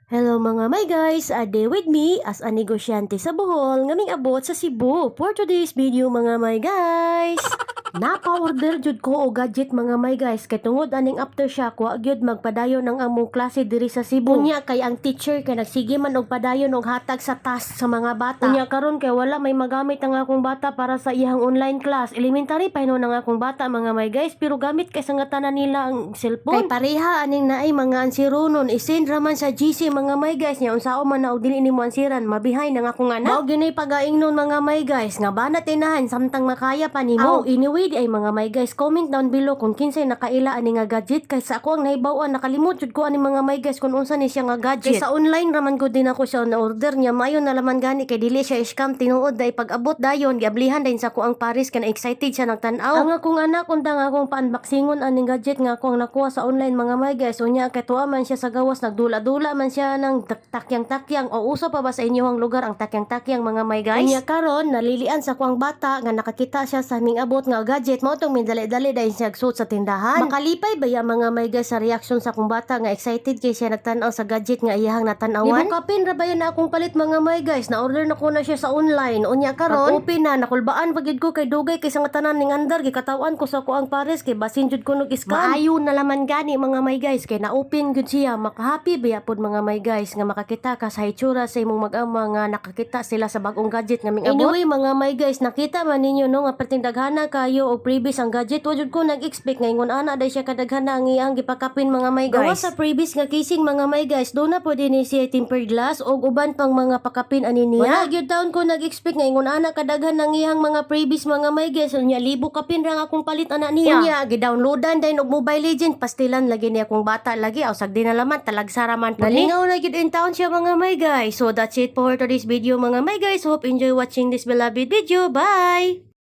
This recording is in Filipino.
Hello mga my guys, ade with me as a negosyante sa Bohol ngaming abot sa Cebu for today's video mga my guys. Napa-order jud ko og gadget mga my guys kay tungod aning aftershock wa gyud magpadayon ng among klase diri sa Cebu. Unya kay ang teacher kay nagsige man og padayon og hatag sa task sa mga bata. Unya karon kay wala may magamit ang akong bata para sa iyang online class. Elementary pa hinon ang akong bata mga my guys pero gamit kay sa ngatanan nila ang cellphone. Kay pareha aning naay mga ansironon isend raman sa GC mga my guys nya unsao man na og dili nimo ansiran mabihay nang akong anak. Mao ginay pagaingnon mga my guys nga banat inahan samtang makaya pa nimo. Anyway di ay mga my guys comment down below kung kinsay nakaila ani nga gadget kay sa ako ang nahibaw-an nakalimot jud ko ani mga my guys kung unsa ni siya nga gadget. Kay sa online raman ko din ako siya na order niya mayo na laman gani kay dili siya scam tinuod dai pag-abot dayon giablihan din sa ko ang Paris kay na excited siya nagtan-aw. Ang akong anak undang akong pa-unboxingon aning gadget nga akong nakuha sa online mga my guys unya kay tuwa man siya sa gawas nagdula-dula man siya ng takyang-takyang o uso pa ba sa inyong lugar ang takyang-takyang mga my guys. Unya karon nalilian sa kuang bata nga nakakita siya sa aming abot nga gadget mo tong mindali-dali dahil siya nagsuot sa tindahan. Makalipay ba ya mga may guys sa reaction sa akong bata nga excited kay siya nagtan-aw sa gadget nga iyahang natanawan. Nibukapin ra ba yan na akong palit mga may guys na order na ko na siya sa online. Unya karon open na nakulbaan pagid ko kay dugay kay sa nga tanan ning andar gikatawan ko sa kuang Paris kay basin jud ko scam. Maayo na laman gani mga may guys kay na open gud siya makahappy ba pod mga may guys nga makakita ka sa hitsura sa imong mag-ama nga nakakita sila sa bagong gadget nga ming abot. Anyway mga may guys nakita man ninyo no nga perting daghana kayo og previous ang gadget wa jud ko nag-expect nga ingon ana day siya kadaghana ang iyang gipakapin mga may guys. Gawa sa previous nga casing mga may guys do na pwede ni siya tempered glass og uban pang mga pakapin ani niya. Wala gyud taon ko nag-expect nga ingon ana kadaghan ang iyang mga previous mga may guys unya libo kapin ra akong palit ana niya. Unya gi-downloadan din og Mobile Legend pastilan lagi ni akong bata lagi usag din na laman talagsara man po. Nalingaw na gid in town siya mga my guys. So that's it for today's video mga my guys. Hope enjoy watching this beloved video. Bye!